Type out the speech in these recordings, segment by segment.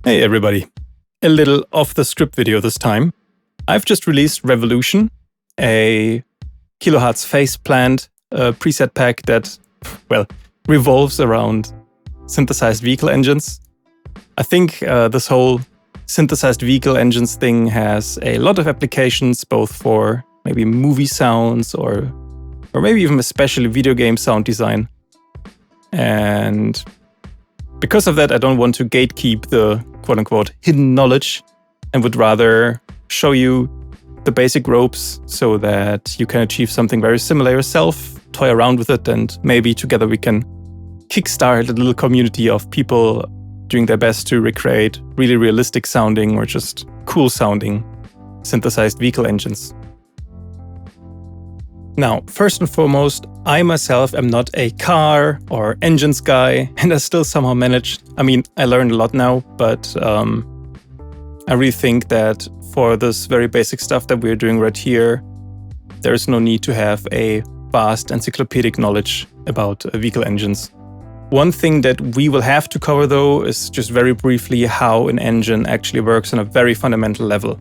Hey everybody, a little off-the-script video this time. I've just released Revvolution, a Kilohearts Phase Plant preset pack that, well, revolves around synthesized vehicle engines. I think this whole synthesized vehicle engines thing has a lot of applications, both for maybe movie sounds or maybe even especially video game sound design. And because of that, I don't want to gatekeep the quote-unquote hidden knowledge and would rather show you the basic ropes so that you can achieve something very similar yourself, toy around with it, and maybe together we can kickstart a little community of people doing their best to recreate really realistic sounding or just cool sounding synthesized vehicle engines. Now, first and foremost, I myself am not a car or engines guy, and I still somehow managed. I mean, I learned a lot now, but I really think that for this very basic stuff that we're doing right here, there is no need to have a vast encyclopedic knowledge about vehicle engines. One thing that we will have to cover, though, is just very briefly how an engine actually works on a very fundamental level.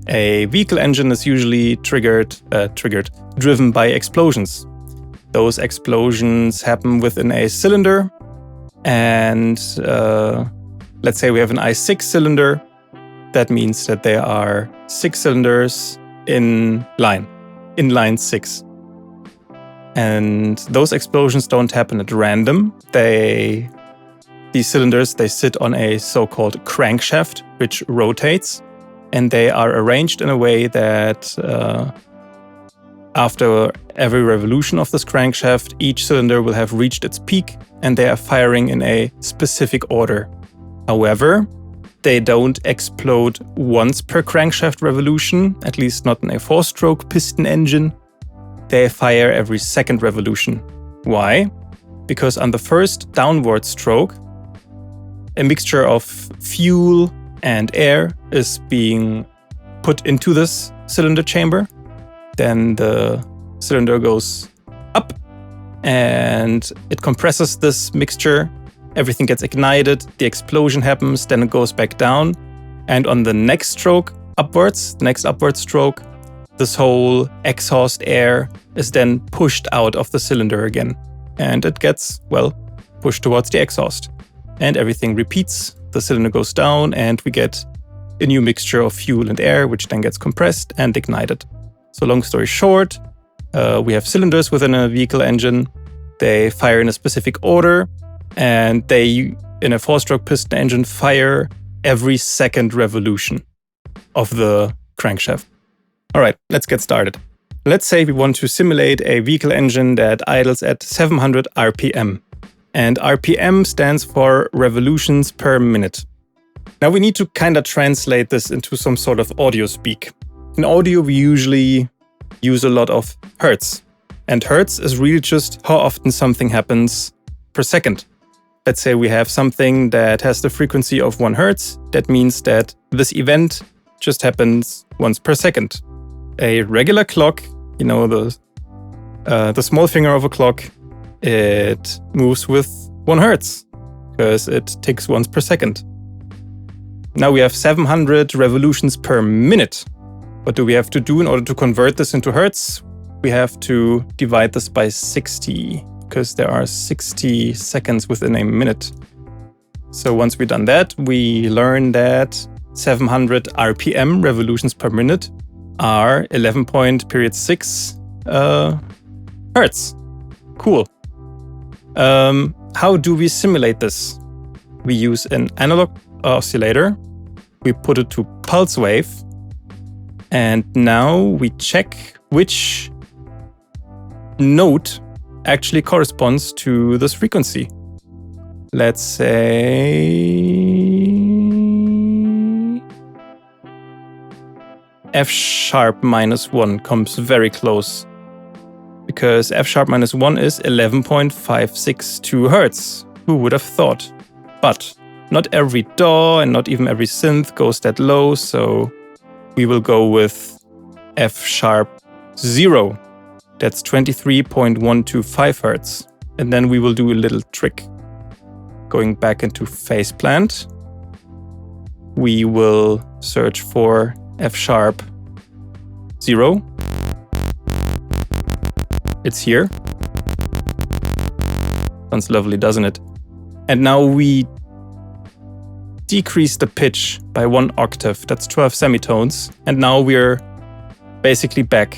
A vehicle engine is usually driven by explosions. Those explosions happen within a cylinder, and let's say we have an I6 cylinder. That means that there are 6 cylinders in line 6. And those explosions don't happen at random. These cylinders, they sit on a so-called crankshaft, which rotates. And they are arranged in a way that after every revolution of this crankshaft, each cylinder will have reached its peak and they are firing in a specific order. However, they don't explode once per crankshaft revolution, at least not in a 4-stroke piston engine. They fire every second revolution. Why? Because on the first downward stroke, a mixture of fuel and air is being put into this cylinder chamber. Then the cylinder goes up and it compresses this mixture. Everything gets ignited, the explosion happens, then it goes back down. And on the next stroke upwards, the next upward stroke, this whole exhaust air is then pushed out of the cylinder again. And it gets, well, pushed towards the exhaust. And everything repeats. The cylinder goes down and we get a new mixture of fuel and air, which then gets compressed and ignited. So long story short, we have cylinders within a vehicle engine. They fire in a specific order, and they, in a 4-stroke piston engine, fire every second revolution of the crankshaft. All right, let's get started. Let's say we want to simulate a vehicle engine that idles at 700 RPM. And RPM stands for revolutions per minute. Now we need to kind of translate this into some sort of audio speak. In audio, we usually use a lot of hertz. And hertz is really just how often something happens per second. Let's say we have something that has the frequency of 1 hertz. That means that this event just happens once per second. A regular clock, you know, the small finger of a clock, it moves with 1 hertz because it ticks once per second. Now we have 700 revolutions per minute. What do we have to do in order to convert this into hertz? We have to divide this by 60 because there are 60 seconds within a minute. So once we've done that, we learn that 700 RPM, revolutions per minute, are 11.6 hertz. Cool. How do we simulate this? We use an analog oscillator. We put it to pulse wave. And now we check which note actually corresponds to this frequency. Let's say F# minus 1 comes very close, because F# minus 1 is 11.562 hertz. Who would have thought? But not every DAW and not even every synth goes that low, so we will go with F#0. That's 23.125 hertz. And then we will do a little trick. Going back into Phase Plant. we will search for F#0. It's here. Sounds lovely, doesn't it? And now we decrease the pitch by 1 octave. That's 12 semitones. And now we're basically back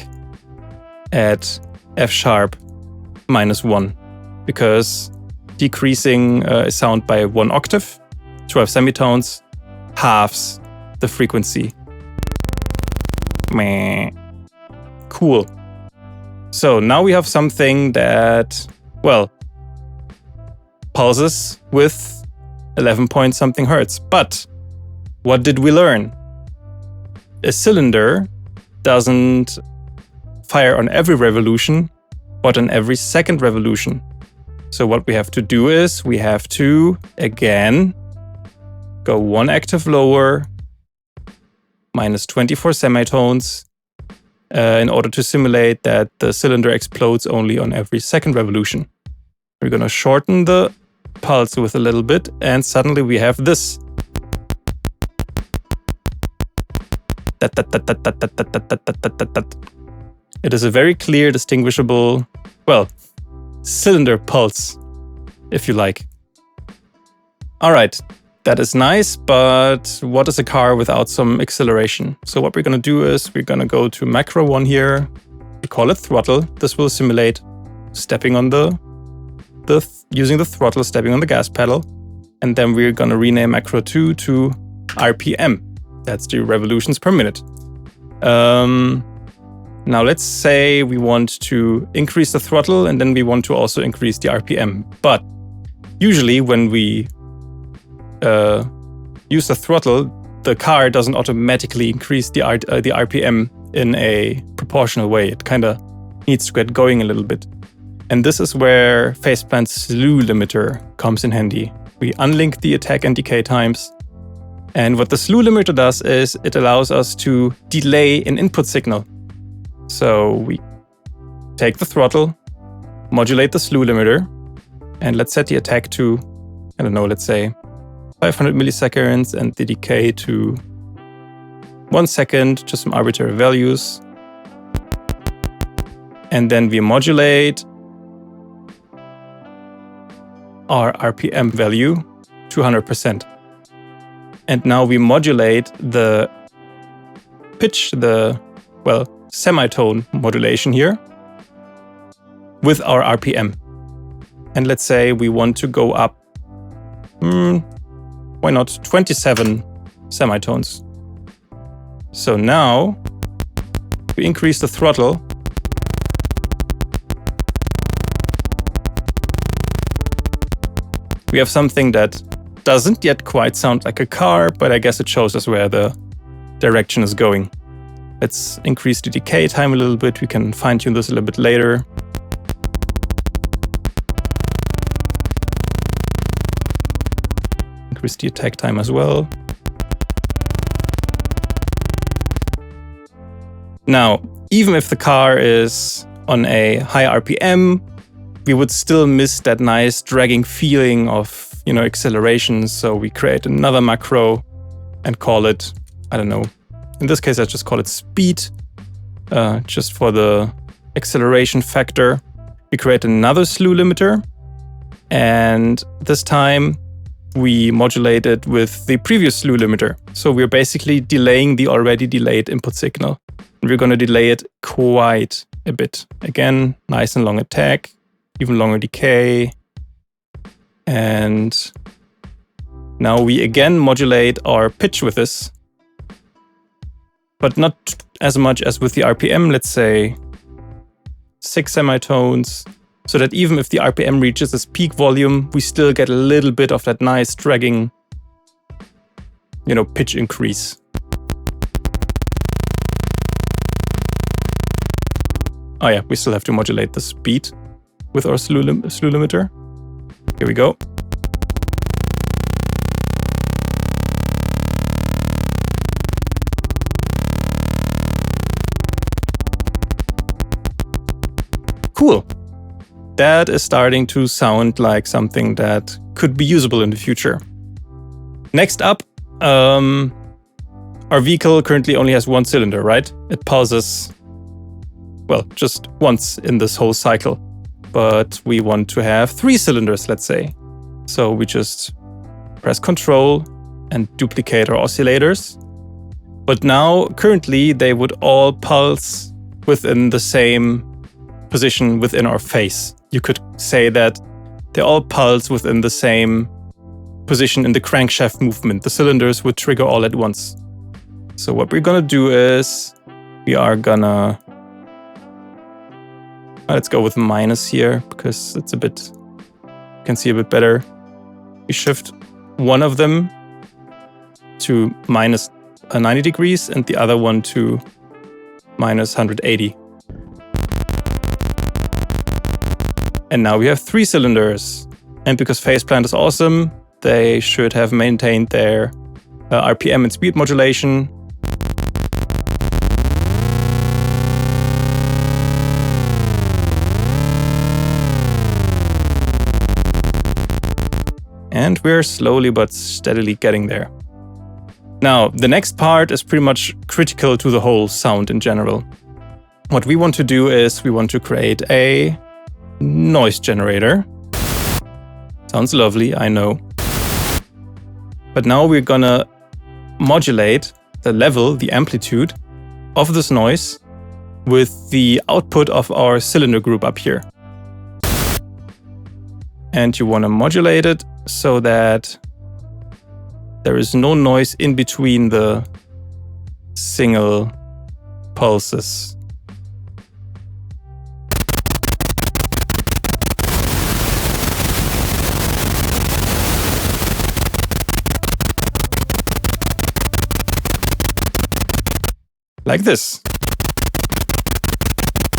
at F# -1, because decreasing a sound by 1 octave, 12 semitones, halves the frequency. Meh. Cool. So now we have something that, well, pulses with 11 point something hertz. But what did we learn? A cylinder doesn't fire on every revolution, but on every second revolution. So what we have to do is we have to, again, go 1 octave lower, minus 24 semitones, in order to simulate that the cylinder explodes only on every second revolution. We're going to shorten the pulse with a little bit, and suddenly we have this. It is a very clear, distinguishable, well, cylinder pulse, if you like. All right, that is nice, but what is a car without some acceleration? So what we're going to do is we're going to go to macro 1 here. We call it throttle. This will simulate stepping on using the throttle, stepping on the gas pedal. And then we're going to rename macro 2 to RPM. That's the revolutions per minute. Now let's say we want to increase the throttle, and then we want to also increase the RPM. But usually when we use the throttle, the car doesn't automatically increase the RPM in a proportional way. It kind of needs to get going a little bit. And this is where Phase Plant's slew limiter comes in handy. We unlink the attack and decay times. And what the slew limiter does is it allows us to delay an input signal. So we take the throttle, modulate the slew limiter, and let's set the attack to, I don't know, let's say 500 milliseconds and the decay to 1 second, just some arbitrary values. And then we modulate our RPM value to 100%. And now we modulate the pitch, the, well, semitone modulation here with our RPM. And let's say we want to go up, why not 27 semitones. So now we increase the throttle. We have something that doesn't yet quite sound like a car, but I guess it shows us where the direction is going. Let's increase the decay time a little bit. We can fine-tune this a little bit later. Increase the attack time as well. Now, even if the car is on a high RPM, we would still miss that nice dragging feeling of, acceleration. So we create another macro and call it, I don't know, in this case, I just call it speed, just for the acceleration factor. We create another slew limiter, and this time we modulate it with the previous slew limiter. So we're basically delaying the already delayed input signal. And we're going to delay it quite a bit. Again, nice and long attack, even longer decay. And now we again modulate our pitch with this, but not as much as with the RPM, let's say 6 semitones, so that even if the RPM reaches its peak volume, we still get a little bit of that nice dragging, pitch increase. Oh yeah, we still have to modulate the speed with our slew limiter. Here we go. Cool. That is starting to sound like something that could be usable in the future. Next up, our vehicle currently only has one cylinder, right? It pulses, well, just once in this whole cycle. But we want to have 3 cylinders, let's say. So we just press Control and duplicate our oscillators. But now, currently, they would all pulse within the same position within our phase. You could say that they all pulse within the same position in the crankshaft movement. The cylinders would trigger all at once. So what we're gonna do is we are gonna... let's go with minus here because it's a bit... you can see a bit better. We shift one of them to minus 90 degrees and the other one to minus 180. And now we have 3 cylinders. And because Phase Plant is awesome, they should have maintained their RPM and speed modulation. And we're slowly but steadily getting there. Now, the next part is pretty much critical to the whole sound in general. What we want to do is we want to create a noise generator. Sounds lovely, I know. But now we're gonna modulate the level, the amplitude of this noise with the output of our cylinder group up here. And you want to modulate it so that there is no noise in between the single pulses. Like this.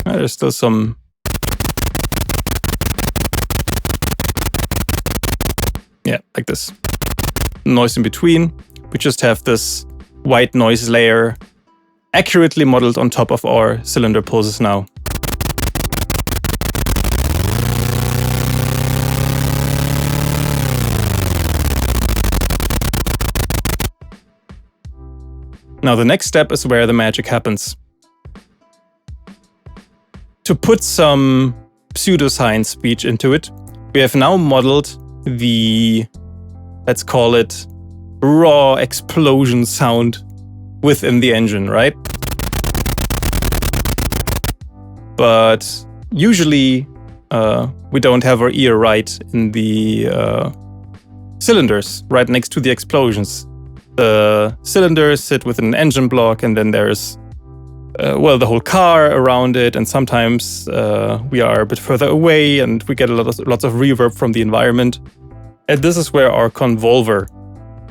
There's still some... yeah, like this. Noise in between. We just have this white noise layer accurately modeled on top of our cylinder pulses now. Now the next step is where the magic happens. To put some pseudoscience speech into it, we have now modeled the, let's call it, raw explosion sound within the engine, right? But usually we don't have our ear right in the cylinders, right next to the explosions. The cylinders sit within an engine block, and then there's, well, the whole car around it, and sometimes we are a bit further away and we get lots of reverb from the environment. And this is where our convolver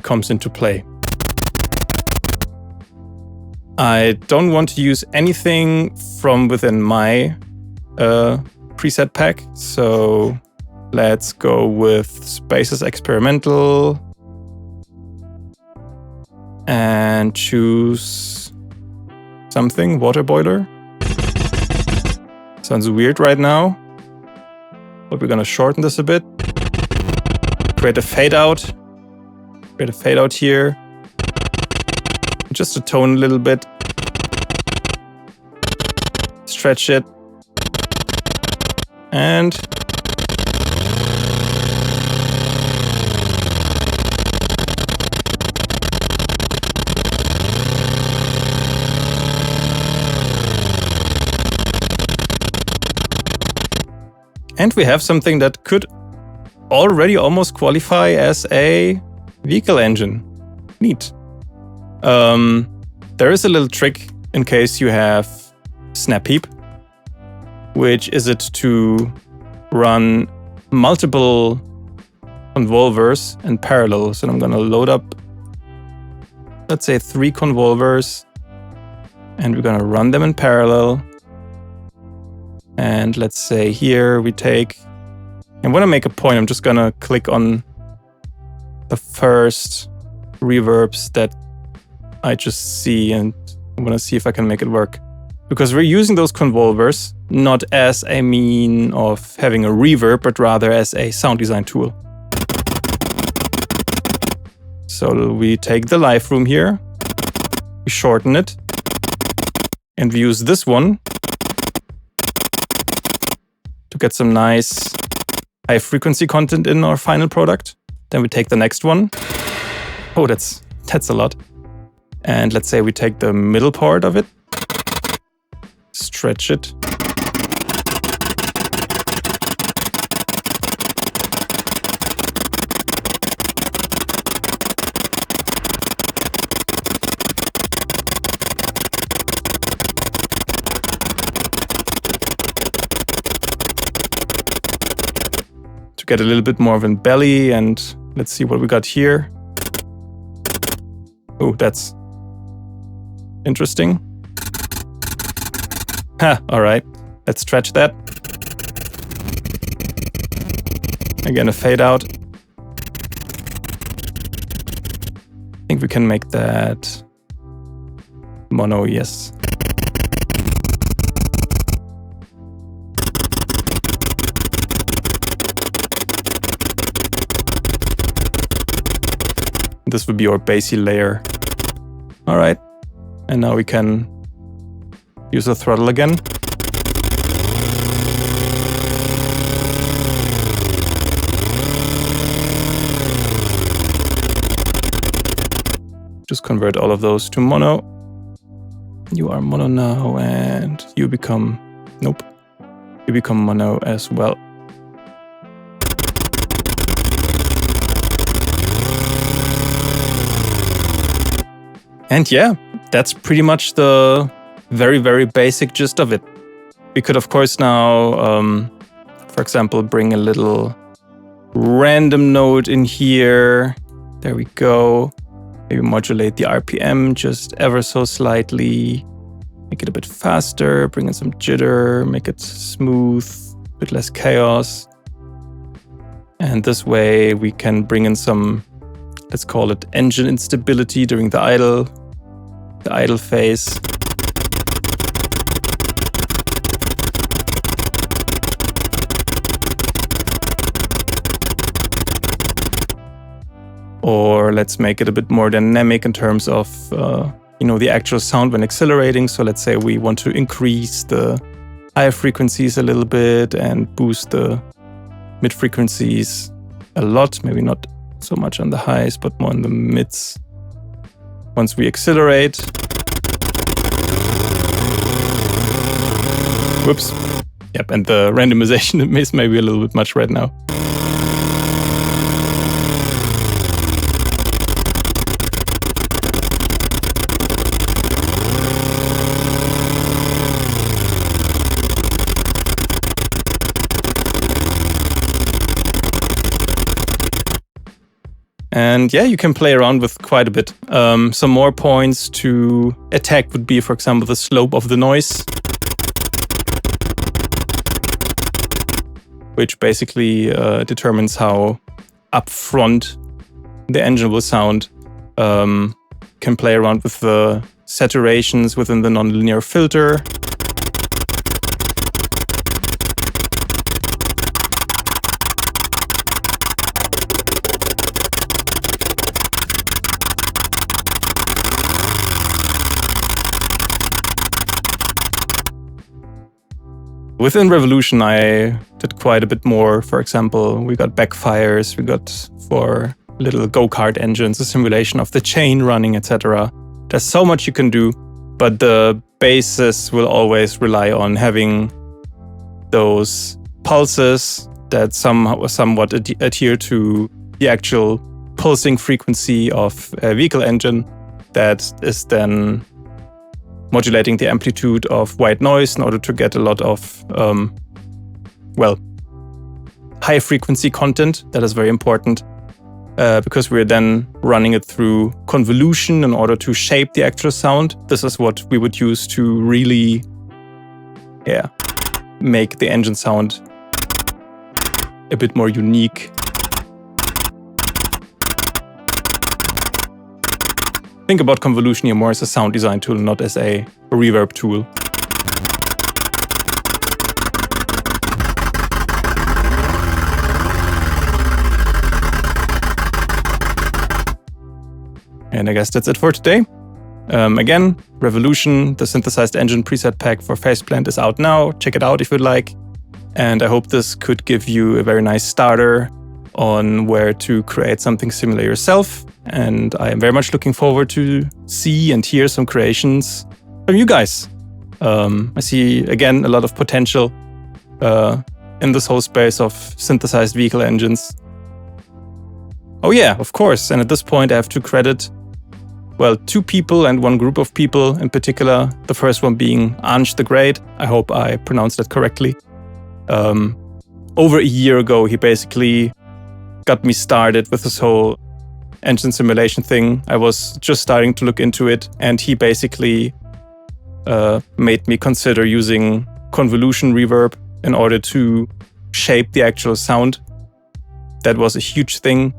comes into play. I don't want to use anything from within my preset pack, so let's go with Spaces Experimental and choose something, water boiler. Sounds weird right now, but we're gonna shorten this a bit. Create a fade out. Create a fade out here. Just to tone a little bit. Stretch it. And we have something that could already almost qualify as a vehicle engine. Neat. There is a little trick in case you have snap heap, which is it to run multiple convolvers in parallel. So I'm gonna load up, let's say 3 convolvers, and we're gonna run them in parallel. And let's say here we take, I want to make a point, I'm just gonna click on the first reverbs that I just see, and I'm gonna see if I can make it work. Because we're using those convolvers not as a mean of having a reverb, but rather as a sound design tool. So we take the live room here, we shorten it, and we use this one to get some nice high frequency content in our final product. Then we take the next one. Oh, that's a lot. And let's say we take the middle part of it, stretch it. To get a little bit more of a belly, and let's see what we got here. Oh, that's interesting. Ha, all right. Let's stretch that. Again, a fade out. I think we can make that mono, yes. This would be our bassy layer. All right, and now we can use the throttle again. Just convert all of those to mono. You are mono now, and you become, nope, you become mono as well. And yeah, that's pretty much the very, very basic gist of it. We could, of course, now, for example, bring a little random node in here. There we go. Maybe modulate the RPM just ever so slightly. Make it a bit faster, bring in some jitter, make it smooth, a bit less chaos. And this way we can bring in some, let's call it engine instability during the idle phase. Or let's make it a bit more dynamic in terms of, the actual sound when accelerating. So let's say we want to increase the higher frequencies a little bit and boost the mid frequencies a lot. Maybe not so much on the highs, but more on the mids. Once we accelerate. Whoops. Yep, and the randomization is maybe a little bit much right now. And yeah, you can play around with quite a bit. Some more points to attack would be, for example, the slope of the noise, which basically determines how upfront the engine will sound. Can play around with the saturations within the nonlinear filter. Within Revvolution, I did quite a bit more. For example, we got backfires, we got for little go-kart engines, a simulation of the chain running, etc. There's so much you can do, but the basis will always rely on having those pulses that somewhat adhere to the actual pulsing frequency of a vehicle engine that is then modulating the amplitude of white noise in order to get a lot of, high frequency content. That is very important because we're then running it through convolution in order to shape the actual sound. This is what we would use to really, make the engine sound a bit more unique. Think about convolution here more as a sound design tool, not as a reverb tool. And I guess that's it for today. Again, Revvolution, the synthesized engine preset pack for Phase Plant is out now. Check it out if you'd like. And I hope this could give you a very nice starter on where to create something similar yourself. And I am very much looking forward to see and hear some creations from you guys. I see, again, a lot of potential in this whole space of synthesized vehicle engines. Oh yeah, of course. And at this point, I have to credit, well, 2 people and 1 group of people in particular. The first one being Anj the Great. I hope I pronounced that correctly. Over a year ago, he basically got me started with this whole engine simulation thing. I was just starting to look into it, and he basically made me consider using convolution reverb in order to shape the actual sound. That was a huge thing.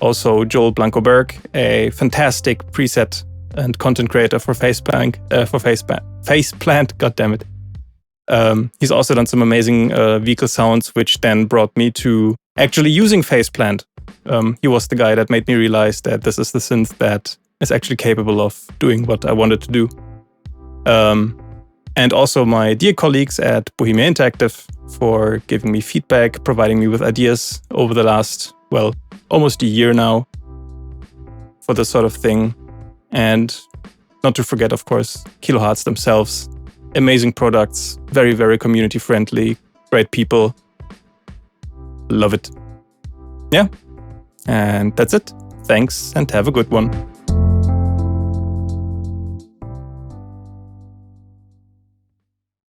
Also, Joel Blanco-Berg, a fantastic preset and content creator for Phase Plant, goddammit. He's also done some amazing vehicle sounds, which then brought me to actually using Phase Plant. He was the guy that made me realize that this is the synth that is actually capable of doing what I wanted to do. And also my dear colleagues at Bohemia Interactive for giving me feedback, providing me with ideas over the last, well, almost a year now for this sort of thing. And not to forget, of course, Kilohearts themselves. Amazing products, very, very community friendly, great people. Love it. Yeah. And that's it. Thanks and have a good one.